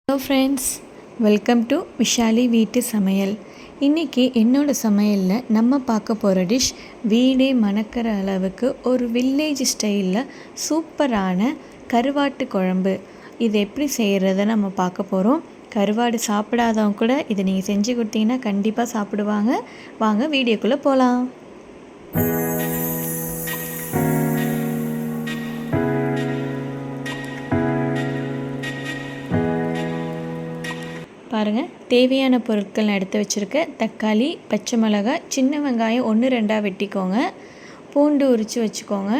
Hello friends, welcome to Vishali வீட்டு சமையல். இன்றைக்கி என்னோடய சமையலில் நம்ம பார்க்க போகிற டிஷ் வீடே மணக்கிற அளவுக்கு ஒரு வில்லேஜ் ஸ்டைலில் சூப்பரான கருவாட்டு குழம்பு. இது எப்படி செய்கிறத நம்ம பார்க்க போகிறோம். கருவாடு சாப்பிடாதவங்க கூட இதை நீங்கள் செஞ்சு கொடுத்தீங்கன்னா கண்டிப்பாக சாப்பிடுவாங்க. வாங்க வீடியோக்குள்ளே போகலாம். பாருங்கள், தேவையான பொருட்கள் நான் எடுத்து வச்சுருக்கேன். தக்காளி, பச்சை மிளகாய், சின்ன வெங்காயம் 1-2 வெட்டிக்கோங்க. பூண்டு உரித்து வச்சுக்கோங்க.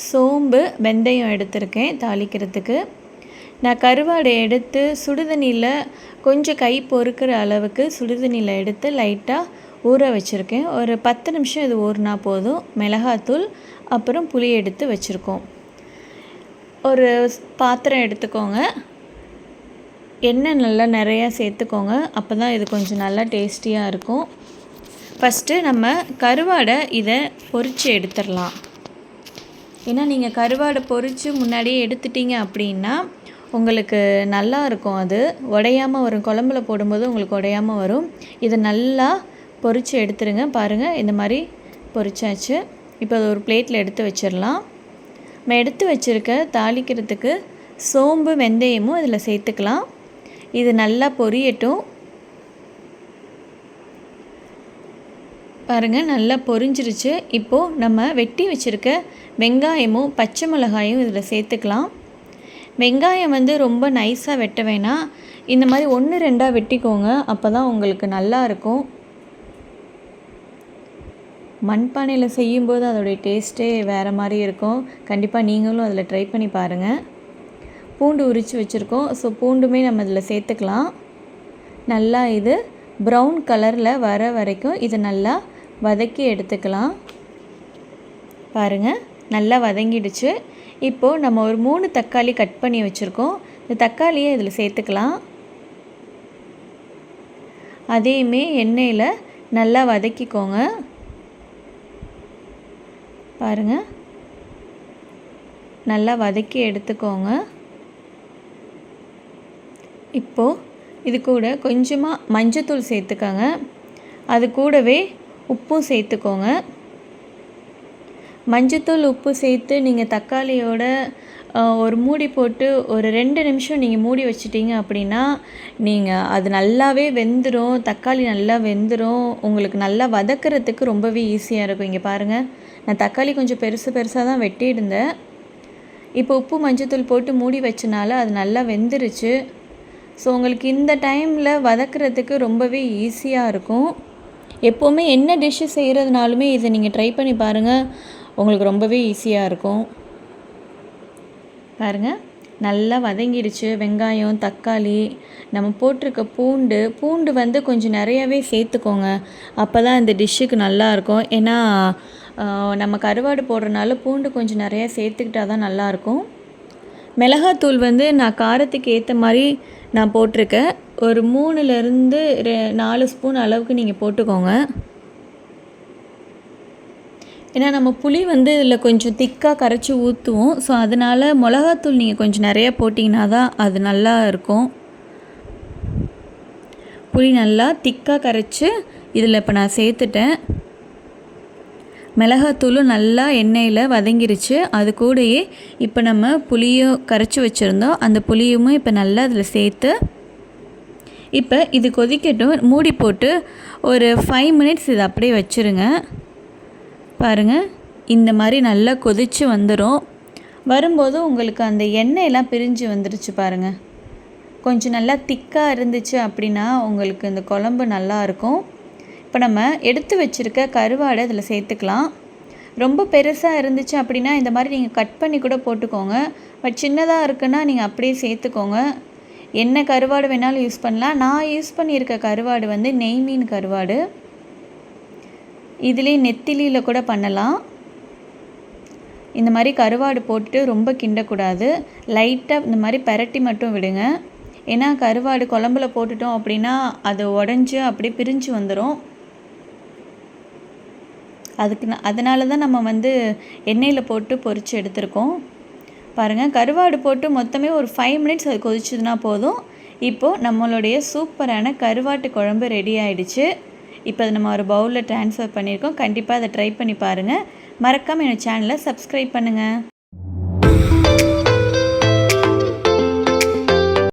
சோம்பு, வெந்தயம் எடுத்திருக்கேன் தாளிக்கிறதுக்கு. நான் கருவாடை எடுத்து சுடுதண்ணியில் கொஞ்சம் கை பொறுக்கிற அளவுக்கு சுடுதண்ணியில் எடுத்து லைட்டாக ஊற வச்சுருக்கேன். ஒரு 10 நிமிஷம் இது ஊறினா போதும். மிளகாத்தூள், அப்புறம் புளி எடுத்து வச்சுருக்கோம். ஒரு பாத்திரம் எடுத்துக்கோங்க. எண்ணெய் நல்லா நிறையா சேர்த்துக்கோங்க. அப்போ தான் இது கொஞ்சம் நல்லா டேஸ்டியாக இருக்கும். ஃபஸ்ட்டு நம்ம கருவாடை இதை பொரித்து எடுத்துடலாம். ஏன்னா நீங்கள் கருவாடை பொரித்து முன்னாடியே எடுத்துட்டீங்க அப்படின்னா உங்களுக்கு நல்லா இருக்கும். அது உடையாமல் வரும். குழம்புல போடும்போது உங்களுக்கு உடையாமல் வரும். இதை நல்லா பொரித்து எடுத்துருங்க. பாருங்கள், இந்த மாதிரி பொரிச்சாச்சு. இப்போ அது ஒரு பிளேட்டில் எடுத்து வச்சிடலாம். நம்ம எடுத்து வச்சுருக்க தாளிக்கிறதுக்கு சோம்பு, வெந்தயமும் இதில் சேர்த்துக்கலாம். இது நல்லா பொரியட்டும். பாருங்கள், நல்லா பொரிஞ்சிருச்சு. இப்போது நம்ம வெட்டி வச்சுருக்க வெங்காயமும் பச்சை மிளகாயும் இதில் சேர்த்துக்கலாம். வெங்காயம் ரொம்ப நைஸாக வெட்ட வேணாம். இந்த மாதிரி 1-2 வெட்டிக்கோங்க. அப்போ தான் உங்களுக்கு நல்லா இருக்கும். மண்பானையில் செய்யும்போது அதோடைய டேஸ்ட்டே வேறு மாதிரி இருக்கும். கண்டிப்பாக நீங்களும் அதில் ட்ரை பண்ணி பாருங்கள். பூண்டு உரித்து வச்சுருக்கோம். ஸோ பூண்டுமே நம்ம இதில் சேர்த்துக்கலாம். நல்லா இது ப்ரௌன் கலரில் வர வரைக்கும் இதை நல்லா வதக்கி எடுத்துக்கலாம். பாருங்கள், நல்லா வதங்கிடுச்சு. இப்போது நம்ம ஒரு 3 தக்காளி கட் பண்ணி வச்சுருக்கோம். இந்த தக்காளியை இதில் சேர்த்துக்கலாம். அதையுமே எண்ணெயில் நல்லா வதக்கிக்கோங்க. பாருங்கள், நல்லா வதக்கி எடுத்துக்கோங்க. இப்போது இது கூட கொஞ்சமாக மஞ்சத்தூள் சேர்த்துக்கோங்க. அது கூடவே உப்பும் சேர்த்துக்கோங்க. மஞ்சத்தூள், உப்பு சேர்த்து நீங்கள் தக்காளியோட ஒரு மூடி போட்டு ஒரு 2 நிமிஷம் நீங்கள் மூடி வச்சிட்டிங்க அப்படின்னா நீங்கள் அது நல்லாவே வெந்துடும். தக்காளி நல்லா வெந்துடும். உங்களுக்கு நல்லா வதக்கிறதுக்கு ரொம்பவே ஈஸியாக இருக்கும். இங்கே பாருங்கள், நான் தக்காளி கொஞ்சம் பெருசாக தான் வெட்டியிருந்தேன். இப்போ உப்பு, மஞ்சத்தூள் போட்டு மூடி வச்சனால அது நல்லா வெந்துருச்சு. ஸோ உங்களுக்கு இந்த டைமில் வதக்கிறதுக்கு ரொம்பவே ஈஸியாக இருக்கும். எப்போவுமே என்ன டிஷ்ஷு செய்கிறதுனாலுமே இதை நீங்கள் ட்ரை பண்ணி பாருங்கள். உங்களுக்கு ரொம்பவே ஈஸியாக இருக்கும். பாருங்கள், நல்லா வதங்கிடுச்சு. வெங்காயம், தக்காளி, நம்ம போட்டிருக்க பூண்டு கொஞ்சம் நிறையாவே சேர்த்துக்கோங்க. அப்போ தான் இந்த டிஷ்ஷுக்கு நல்லாயிருக்கும். ஏன்னா நம்ம கருவாடு போடுறனால பூண்டு கொஞ்சம் நிறையா சேர்த்துக்கிட்டால் தான் நல்லாயிருக்கும். மிளகாத்தூள் நான் காரத்துக்கு ஏற்ற மாதிரி நான் போட்டிருக்கேன். ஒரு 3-4 ஸ்பூன் அளவுக்கு நீங்கள் போட்டுக்கோங்க. ஏன்னா நம்ம புளி இதில் கொஞ்சம் திக்காக கரைச்சி ஊற்றுவோம். ஸோ அதனால் மிளகாத்தூள் நீங்கள் கொஞ்சம் நிறையா போட்டிங்கன்னா தான் அது நல்லா இருக்கும். புளி நல்லா திக்காக கரைச்சி இதில் இப்போ நான் சேர்த்துட்டேன். மிளகாத்தூளும் நல்லா எண்ணெயில் வதங்கிருச்சு. அது கூடயே இப்போ நம்ம புளியும் கரைச்சி வச்சுருந்தோம். அந்த புளியுமே இப்போ நல்லா அதில் சேர்த்து இப்போ இது கொதிக்கட்டும். மூடி போட்டு ஒரு 5 மினிட்ஸ் இதை அப்படியே வச்சுருங்க. பாருங்கள், இந்த மாதிரி நல்லா கொதித்து வந்துடும். வரும்போது உங்களுக்கு அந்த எண்ணெயெல்லாம் பிரிஞ்சு வந்துருச்சு. பாருங்கள், கொஞ்சம் நல்லா திக்காக இருந்துச்சு அப்படின்னா உங்களுக்கு இந்த குழம்பு நல்லாயிருக்கும். இப்போ நம்ம எடுத்து வச்சுருக்க கருவாடை இதில் சேர்த்துக்கலாம். ரொம்ப பெருசாக இருந்துச்சு அப்படின்னா இந்த மாதிரி நீங்கள் கட் பண்ணி கூட போட்டுக்கோங்க. பட் சின்னதாக இருக்குன்னா நீங்கள் அப்படியே சேர்த்துக்கோங்க. என்ன கருவாடு வேணாலும் யூஸ் பண்ணலாம். நான் யூஸ் பண்ணியிருக்க கருவாடு நெய் மீன் கருவாடு. இதுலேயே நெத்திலியில் கூட பண்ணலாம். இந்த மாதிரி கருவாடு போட்டு ரொம்ப கிண்டக்கூடாது. லைட்டாக இந்த மாதிரி பெரட்டி மட்டும் விடுங்க. ஏன்னா கருவாடு குழம்புல போட்டுட்டோம் அப்படின்னா அது உடஞ்சி அப்படியே பிரிஞ்சு வந்துடும். அதனால தான் நம்ம எண்ணெயில் போட்டு பொரித்து எடுத்துருக்கோம். பாருங்கள், கருவாடு போட்டு மொத்தமே ஒரு 5 மினிட்ஸ் அது கொதிச்சதுன்னா போதும். இப்போது நம்மளுடைய சூப்பரான கருவாட்டு குழம்பு ரெடி ஆகிடுச்சு. இப்போ அதை நம்ம ஒரு பவுலில் ட்ரான்ஸ்ஃபர் பண்ணியிருக்கோம். கண்டிப்பாக அதை ட்ரை பண்ணி பாருங்கள். மறக்காமல் என்னோடய சேனலை சப்ஸ்கிரைப் பண்ணுங்கள்.